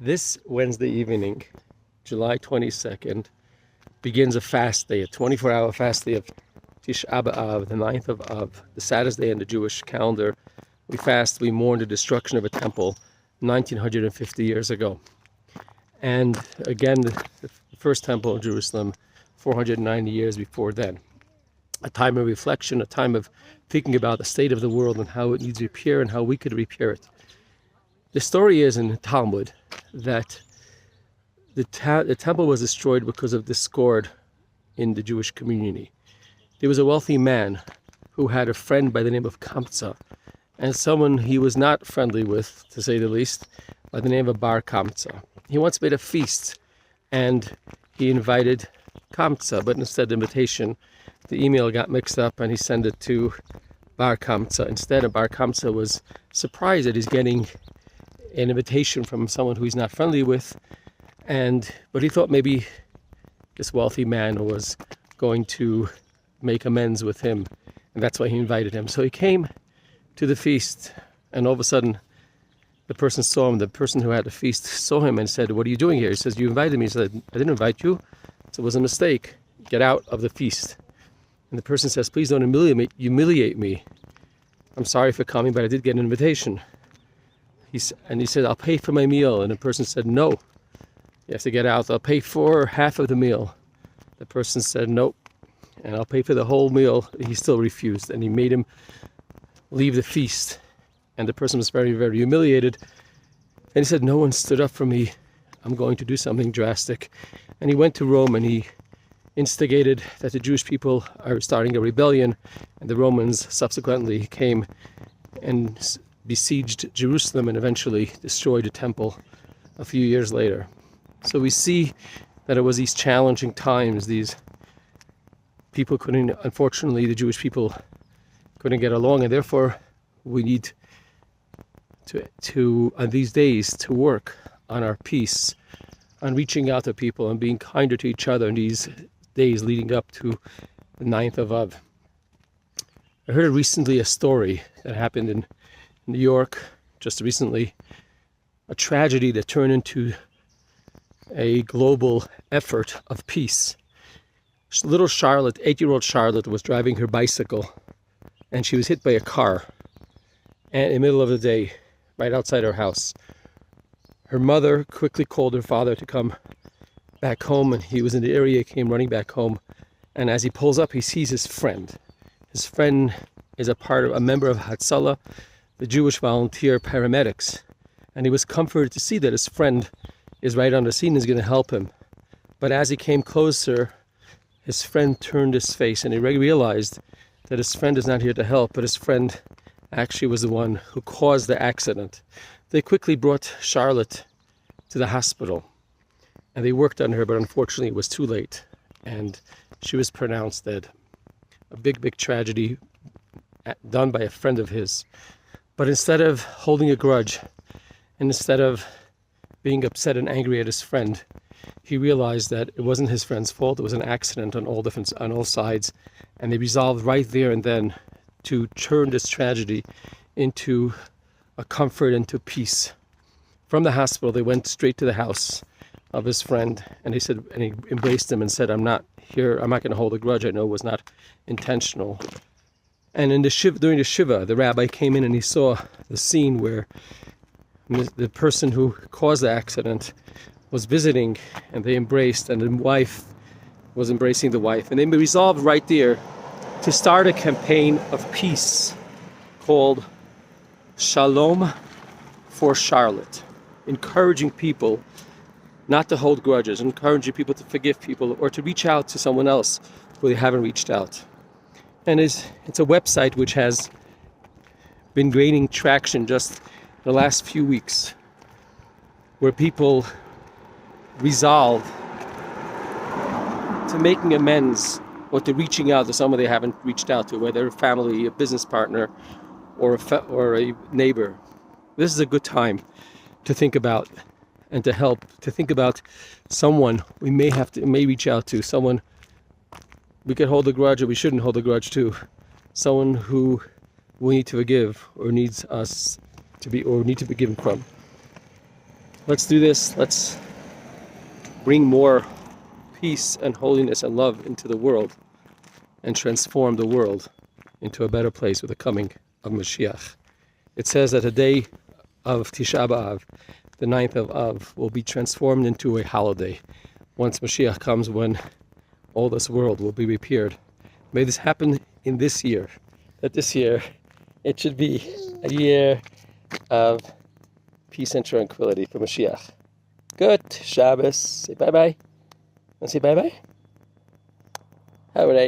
This Wednesday evening, July 22nd, begins a fast day, a 24-hour fast day of Tisha B'Av, the 9th of Av, the saddest day in the Jewish calendar. We fast, we mourn the destruction of a temple 1950 years ago. And again, the first temple in Jerusalem 490 years before then. A time of reflection, a time of thinking about the state of the world and how it needs repair and how we could repair it. The story is in the Talmud that the temple was destroyed because of discord in the Jewish community. There was a wealthy man who had a friend by the name of Kamtza, and someone he was not friendly with, to say the least, by the name of Bar Kamtza. He once made a feast, and he invited Kamtza, but instead of the invitation, the email got mixed up, and he sent it to Bar Kamtza. Instead, Bar Kamtza was surprised that he's getting an invitation from someone who he's not friendly with, but he thought maybe this wealthy man was going to make amends with him, and that's why he invited him. So he came to the feast, and all of a sudden the person saw him. The person who had the feast saw him and said, "What are you doing here?" He says, "You invited me." He said, "I didn't invite you. So it was a mistake. Get out of the feast." And the person says, "Please don't humiliate me. I'm sorry for coming, but I did get an invitation." He said, "I'll pay for my meal." And the person said, "No, you have to get out. I'll pay for half of the meal." The person said, "Nope, and I'll pay for the whole meal." He still refused, and he made him leave the feast. And the person was very, very humiliated. And he said, "No one stood up for me. I'm going to do something drastic." And he went to Rome and he instigated that the Jewish people are starting a rebellion, and the Romans subsequently came and besieged Jerusalem and eventually destroyed the temple a few years later. So we see that it was these challenging times. These people couldn't, unfortunately, the Jewish people couldn't get along, and therefore we need to on these days to work on our peace, on reaching out to people and being kinder to each other in these days leading up to the 9th of Av. I heard recently a story that happened in New York just recently, a tragedy that turned into a global effort of peace. Little Charlotte, 8-year-old Charlotte, was driving her bicycle and she was hit by a car in the middle of the day right outside her house. Her mother quickly called her father to come back home, and he was in the area. He came running back home, and as he pulls up, he sees his friend. His friend is a member of Hatzalah, the Jewish volunteer paramedics, and he was comforted to see that his friend is right on the scene and is going to help him. But as he came closer, his friend turned his face, and he realized that his friend is not here to help, but his friend actually was the one who caused the accident. They quickly brought Charlotte to the hospital, and they worked on her, but unfortunately it was too late, and she was pronounced dead. A big, big tragedy done by a friend of his. But instead of holding a grudge, and instead of being upset and angry at his friend, he realized that it wasn't his friend's fault. It was an accident on all sides, and they resolved right there and then to turn this tragedy into a comfort and to peace. From the hospital, they went straight to the house of his friend, and he embraced him and said, "I'm not going to hold a grudge. I know it was not intentional." And during the Shiva, the rabbi came in and he saw the scene where the person who caused the accident was visiting, and they embraced, and the wife was embracing the wife. And they resolved right there to start a campaign of peace called Shalom for Charlotte, encouraging people not to hold grudges, encouraging people to forgive people or to reach out to someone else who they haven't reached out. And it's a website which has been gaining traction just in the last few weeks, where people resolve to making amends or to reaching out to someone they haven't reached out to, whether a family, a business partner, or a neighbor. This is a good time to think about and to help, to think about someone we may reach out to, someone we could hold a grudge or we shouldn't hold a grudge to, someone who we need to forgive or needs us to be, or need to be given from. Let's do this. Let's bring more peace and holiness and love into the world and transform the world into a better place with the coming of Mashiach. It says that the day of Tisha B'Av, the 9th of Av, will be transformed into a holiday once Mashiach comes, when all this world will be repaired. May this happen in this year, that this year it should be a year of peace and tranquility for Mashiach. Good Shabbos. Say bye-bye. Want to say bye-bye? Have a nice